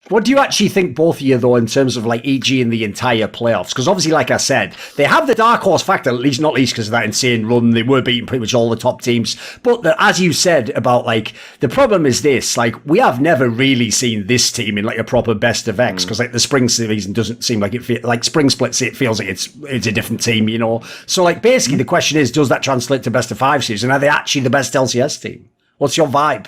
What do you actually think, both of you, though, in terms of like EG in the entire playoffs? Because obviously, like I said, they have the dark horse factor, at least not least because of that insane run. They were beating pretty much all the top teams. But as you said about like the problem is this: like we have never really seen this team in like a proper best of X because like the spring season doesn't seem like like spring splits. It feels like it's a different team, you know. So like basically, the question is, does that translate to best of 5 season? Are they actually the best LCS team? What's your vibe?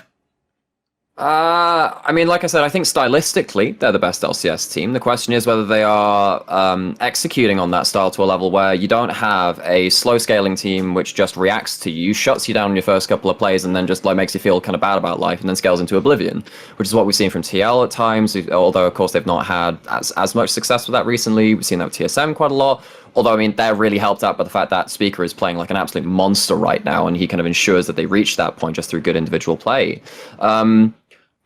I mean, like I said, I think stylistically they're the best LCS team. The question is whether they are executing on that style to a level where you don't have a slow scaling team which just reacts to you, shuts you down in your first couple of plays, and then just like makes you feel kind of bad about life, and then scales into oblivion, which is what we've seen from TL at times. Although of course they've not had as much success with that recently. We've seen that with TSM quite a lot. Although, I mean, they're really helped out by the fact that Speaker is playing like an absolute monster right now, and he kind of ensures that they reach that point just through good individual play.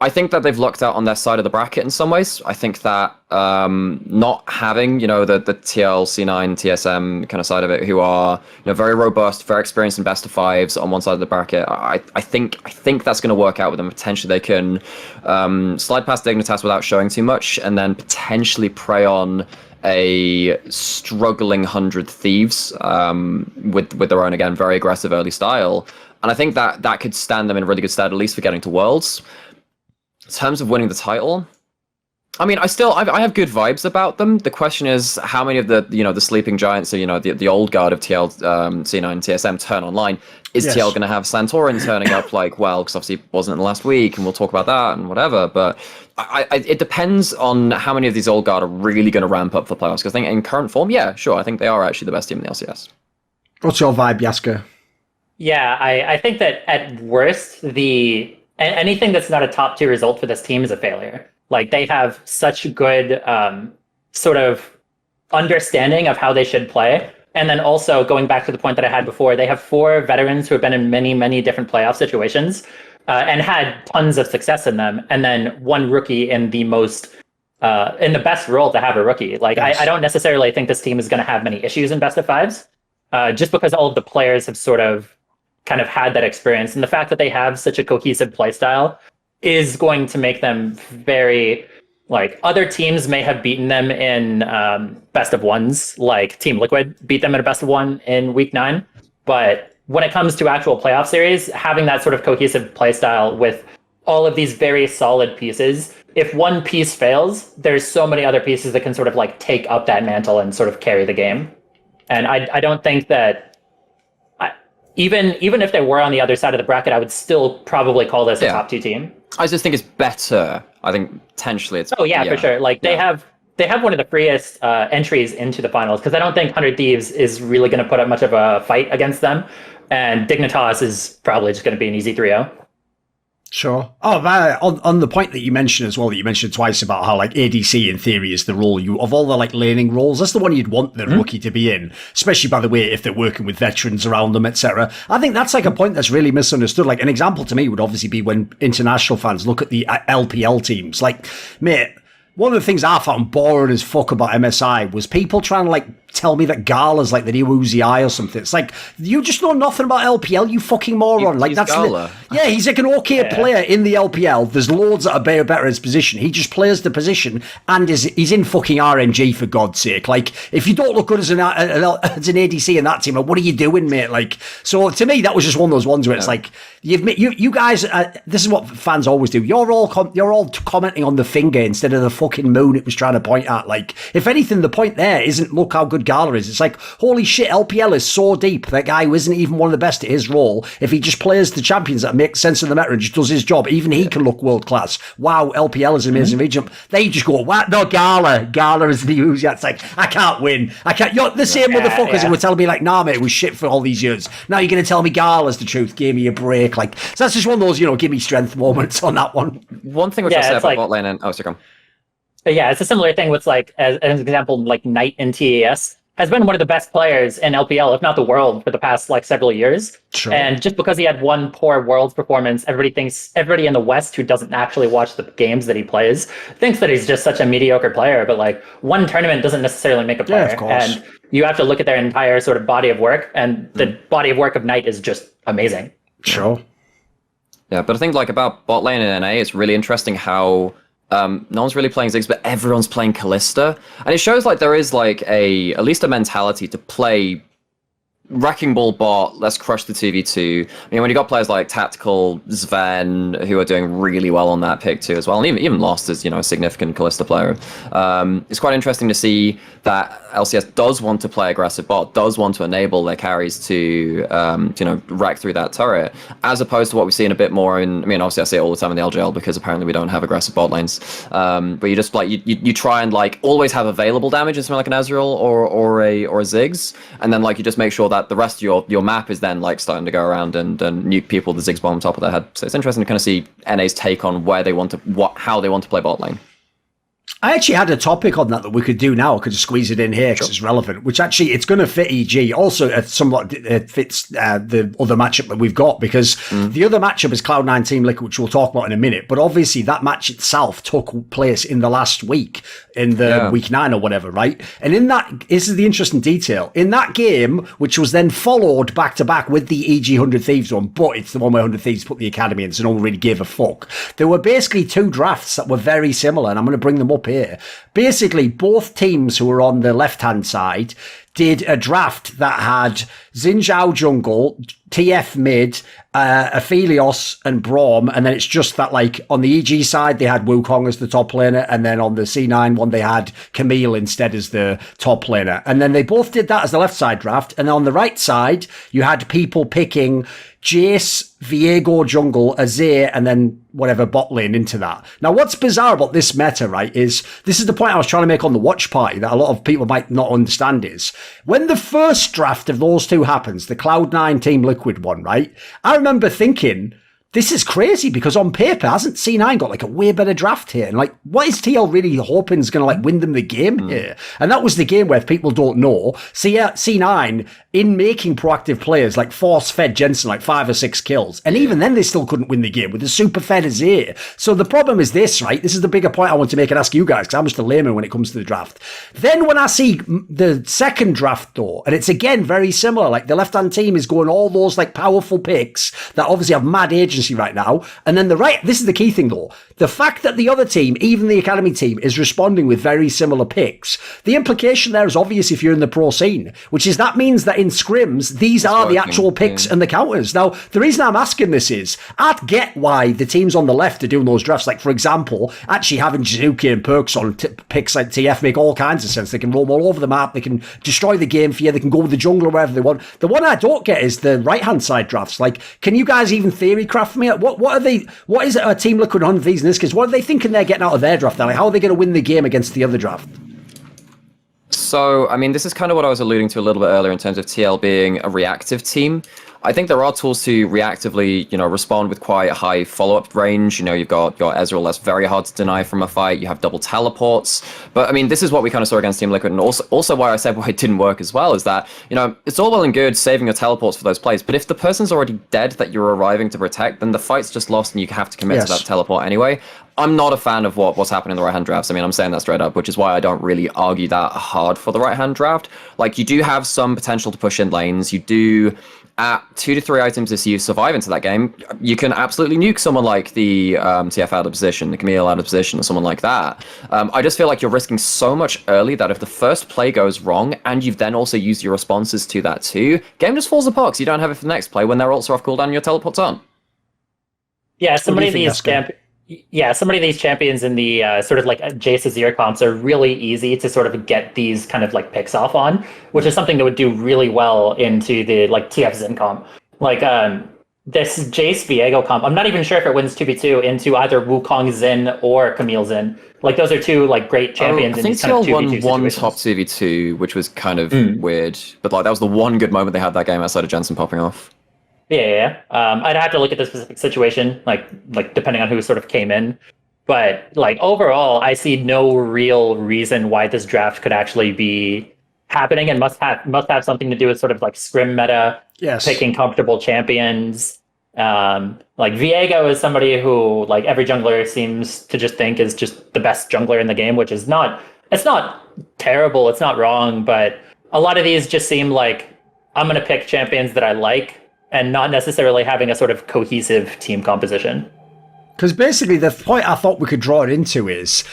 I think that they've lucked out on their side of the bracket in some ways. I think that not having, you know, the TL, C9, TSM kind of side of it, who are, you know, very robust, very experienced in best of 5s on one side of the bracket, I think that's going to work out with them. Potentially they can slide past Dignitas without showing too much, and then potentially prey on a struggling 100 Thieves with their own, again, very aggressive early style. And I think that could stand them in really good stead, at least for getting to Worlds. In terms of winning the title, I mean, I have good vibes about them. The question is how many of the, you know, the sleeping giants, or, you know, the old guard of TL, C9, TSM turn online. Is TL going to have Santorin turning up like, well, because obviously it wasn't in the last week, and we'll talk about that and whatever. But it depends on how many of these old guard are really going to ramp up for playoffs. Because I think in current form, yeah, sure, I think they are actually the best team in the LCS. What's your vibe, Jaska? Yeah, I think that at worst, anything that's not a top 2 result for this team is a failure. Like, they have such good sort of understanding of how they should play. And then also, going back to the point that I had before, they have 4 veterans who have been in many, many different playoff situations and had tons of success in them. And then 1 rookie in the best role to have a rookie. Like, yes. I don't necessarily think this team is going to have many issues in best of 5s, just because all of the players have sort of kind of had that experience, and the fact that they have such a cohesive playstyle is going to make them very, like, other teams may have beaten them in best of 1s, like Team Liquid beat them at a best of 1 in week 9. But when it comes to actual playoff series, having that sort of cohesive playstyle with all of these very solid pieces, if one piece fails, there's so many other pieces that can sort of like take up that mantle and sort of carry the game. And I don't think that, even if they were on the other side of the bracket, I would still probably call this a top 2 team. I just think it's better. I think potentially it's... Oh, yeah, for sure. Like, they have one of the freest entries into the finals, because I don't think 100 Thieves is really going to put up much of a fight against them. And Dignitas is probably just going to be an easy 3-0. Sure. Oh, on the point that you mentioned as well, that you mentioned twice about how like ADC in theory is the role of all the like laning roles, that's the one you'd want the rookie to be in, especially by the way if they're working with veterans around them, etc. I think that's like a point that's really misunderstood. Like an example to me would obviously be when international fans look at the LPL teams. Like, mate, one of the things I found boring as fuck about MSI was people trying to like tell me that Gala's like the new Uzi or something. It's like, you just know nothing about LPL, you fucking moron. Like, that's Gala. Yeah, he's like an okay player in the LPL. There's loads that are better at his position. He just plays the position and he's in fucking RNG, for God's sake. Like, if you don't look good as an ADC in that team, like, what are you doing, mate? Like, so to me, that was just one of those ones where it's like, you guys, this is what fans always do. You're all commenting on the finger instead of the fucking moon it was trying to point at. Like, if anything, the point there isn't look how good Gala is. It's like, holy shit, LPL is so deep. That guy who isn't even one of the best at his role, if he just plays the champions that make sense of the meta and just does his job, even he can look world class. Wow, LPL is an amazing region. They just go, what? No, Gala is the Uzi. It's like, I can't win. You're the same motherfuckers who were telling me like, nah, mate, it was shit for all these years. Now you're going to tell me Gala's the truth. Give me a break. Like, so that's just one of those, give me strength moments on that one. One thing which I said about bot lane and... Oh, sorry, yeah, it's a similar thing with, like, as an example, like Knight in TAS has been one of the best players in LPL, if not the world, for the past like several years. Sure. And just because he had one poor Worlds performance, everybody in the West who doesn't actually watch the games that he plays thinks that he's just such a mediocre player. But like, one tournament doesn't necessarily make a player. Yeah, of course. And you have to look at their entire sort of body of work, and the body of work of Knight is just amazing. Sure. Yeah, but I think like about bot lane in NA, it's really interesting how No one's really playing Ziggs, but everyone's playing Kalista. And it shows like there is like at least a mentality to play wrecking ball bot, let's crush the 2v2. I mean, when you got players like Tactical, Sven, who are doing really well on that pick too as well, and even Lost is, a significant Kalista player. It's quite interesting to see that LCS does want to play aggressive bot, does want to enable their carries to, wreck through that turret, as opposed to what we see in a bit more obviously I see it all the time in the LGL because apparently we don't have aggressive bot lanes. But you just like, you try and like always have available damage in something like an Ezreal or a Ziggs, and then like you just make sure that the rest of your map is then like starting to go around and nuke people with the Ziggs bomb on top of their head. So it's interesting to kind of see NA's take on where they want to, how they want to play bot lane. I actually had a topic on that we could do now. I could just squeeze it in here because it's relevant, which actually it's going to fit EG. Also, it fits the other matchup that we've got, because the other matchup is Cloud9 Team Liquid, which we'll talk about in a minute. But obviously that match itself took place in the last week, in the week 9 or whatever, right? And in that, this is the interesting detail. In that game, which was then followed back to back with the EG 100 Thieves one, but it's the one where 100 Thieves put the academy in, so no one really gave a fuck. There were basically two drafts that were very similar, and I'm going to bring them up here. Basically, both teams who were on the left-hand side did a draft that had Xin Zhao jungle, TF mid, Aphelios and Braum, and then it's just that, like, on the EG side, they had Wukong as the top laner, and then on the C9 one, they had Camille instead as the top laner. And then they both did that as the left side draft, and on the right side, you had people picking Jace, Viego jungle, Azir, and then whatever bot lane into that. Now, what's bizarre about this meta, right, is this is the point I was trying to make on the watch party that a lot of people might not understand is when the first draft of those two happens, the Cloud9 Team Liquid one, right? I remember thinking, this is crazy because on paper, hasn't C9 got like a way better draft here? And like, what is TL really hoping is going to like win them the game here? And that was the game where, if people don't know, C9 in making proactive players like force fed Jensen like 5 or 6 kills. And even then they still couldn't win the game with the super fed Azir. So the problem is this, right? This is the bigger point I want to make and ask you guys, because I'm just a layman when it comes to the draft. Then when I see the second draft though, and it's again very similar, like the left-hand team is going all those like powerful picks that obviously have mad agency right now. And then the right, this is the key thing though, the fact that the other team, even the academy team, is responding with very similar picks. The implication there is obvious if you're in the pro scene, which is that means that in scrims, these are the actual picks and the counters. Now, the reason I'm asking this is, I'd get why the teams on the left are doing those drafts. Like, for example, actually having Jizuki and Perks on picks like TF make all kinds of sense. They can roam all over the map. They can destroy the game for you. They can go with the jungler wherever they want. The one I don't get is the right-hand side drafts. Like, can you guys even theory craft for me? What are they? What is it? A Team Liquid 100 Thieves in this case? What are they thinking they're getting out of their draft? Like, how are they going to win the game against the other draft? So, I mean, this is kind of what I was alluding to a little bit earlier in terms of TL being a reactive team. I think there are tools to reactively, respond with quite a high follow-up range. You've got your Ezreal that's very hard to deny from a fight. You have double teleports. But, I mean, this is what we kind of saw against Team Liquid. And also why I said why it didn't work as well is that, it's all well and good saving your teleports for those plays. But if the person's already dead that you're arriving to protect, then the fight's just lost and you have to commit to that teleport anyway. I'm not a fan of what's happening in the right-hand drafts. I mean, I'm saying that straight up, which is why I don't really argue that hard for the right-hand draft. Like, you do have some potential to push in lanes. You do, at 2 to 3 items if you survive into that game, you can absolutely nuke someone like the TF out of position, the Camille out of position, or someone like that. I just feel like you're risking so much early that if the first play goes wrong, and you've then also used your responses to that too, game just falls apart because you don't have it for the next play when they're also off cooldown and your teleport's on. Yeah, somebody of these champions in the sort of like Jace Azir comps are really easy to sort of get these kind of like picks off on, which is something that would do really well into the like TF Xin comp. Like this Jace Viego comp, I'm not even sure if it wins 2v2 into either Wukong Xin or Camille Xin. Like those are two like great champions. I think TL won one top 2v2, which was kind of weird, but like that was the one good moment they had that game outside of Jensen popping off. Yeah. I'd have to look at the specific situation, like depending on who sort of came in. But like overall, I see no real reason why this draft could actually be happening, and must have something to do with sort of like scrim meta, picking comfortable champions. Like Viego is somebody who like every jungler seems to just think is just the best jungler in the game, which is not. It's not terrible. It's not wrong, but a lot of these just seem like I'm going to pick champions that I like, and not necessarily having a sort of cohesive team composition. Because basically the point I thought we could draw it into is,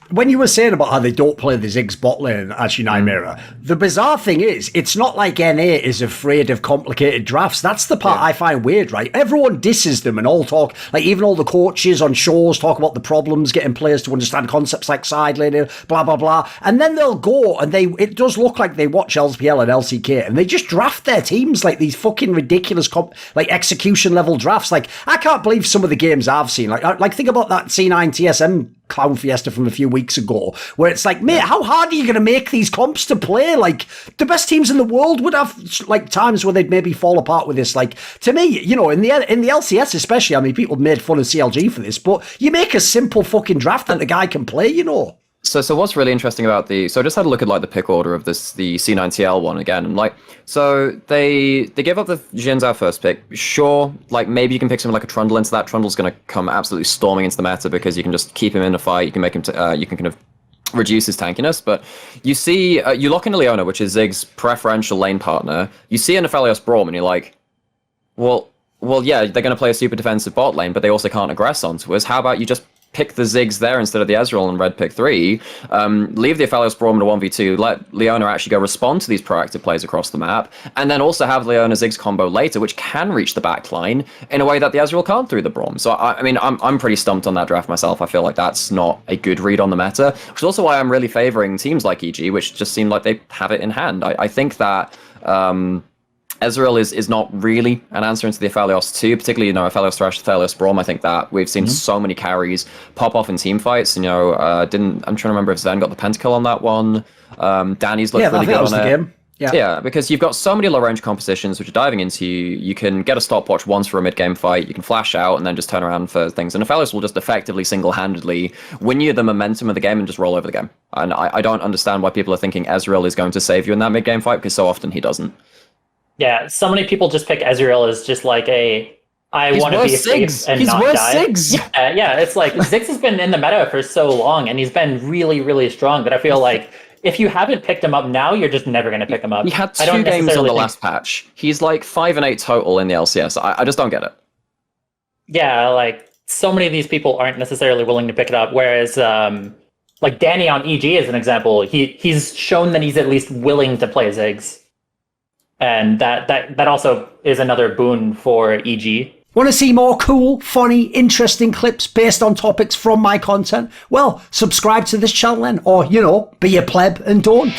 when you were saying about how they don't play the Ziggs bot lane, actually, Nymera, the bizarre thing is, it's not like NA is afraid of complicated drafts. That's the part I find weird, right? Everyone disses them and all talk, like even all the coaches on shows talk about the problems getting players to understand concepts like side laning, blah, blah, blah. And then they'll go and it does look like they watch LPL and LCK and they just draft their teams like these fucking ridiculous, execution level drafts. Like, I can't believe some of the games I've seen. Like think about that C9 TSM Clown Fiesta from a few weeks ago, where it's like, mate, how hard are you going to make these comps to play? Like, the best teams in the world would have like times where they'd maybe fall apart with this. Like, to me, you know, in the LCS especially, I mean, people made fun of CLG for this, but you make a simple fucking draft that the guy can play, you know. So what's really interesting about I just had a look at like the pick order of the C9TL one again, and like, so they give up the Jinzhou first pick. Sure, like maybe you can pick something like a Trundle into that. Trundle's going to come absolutely storming into the meta because you can just keep him in a fight. You can make him, you can kind of reduce his tankiness. But you see, you lock in a Leona, which is Ziggs' preferential lane partner. You see an Aphelios Braum, and you're like, well, yeah, they're going to play a super defensive bot lane, but they also can't aggress onto us. How about you just pick the Ziggs there instead of the Ezreal and red pick 3, leave the Aphelios Braum to 1v2, let Leona actually go respond to these proactive plays across the map, and then also have Leona Ziggs combo later, which can reach the back line in a way that the Ezreal can't through the Braum. So, I mean, I'm pretty stumped on that draft myself. I feel like that's not a good read on the meta, which is also why I'm really favouring teams like EG, which just seem like they have it in hand. I think that Ezreal is not really an answer into the Aphelios 2, particularly, you know, Aphelios Thresh, Aphelios Braum. I think that we've seen so many carries pop off in team fights. You know, I'm trying to remember if Zen got the pentakill on that one. Danny's looked really good on it. Game. Yeah, because you've got so many low-range compositions which are diving into you. You can get a stopwatch once for a mid-game fight. You can flash out and then just turn around for things. And Aphelios will just effectively, single-handedly win you the momentum of the game and just roll over the game. And I don't understand why people are thinking Ezreal is going to save you in that mid-game fight, because so often he doesn't. Yeah, so many people just pick Ezreal as just like I want to be safe and not die. Ziggs. Yeah, it's like Ziggs has been in the meta for so long, and he's been really, really strong that I feel like if you haven't picked him up now, you're just never going to pick him up. He had 2 games on the last patch. He's like 5-8 total in the LCS. I just don't get it. Yeah, like so many of these people aren't necessarily willing to pick it up, whereas like Danny on EG is an example. He's shown that he's at least willing to play Ziggs. And that also is another boon for EG. Want to see more cool, funny, interesting clips based on topics from my content? Well, subscribe to this channel then, or, you know, be a pleb and don't.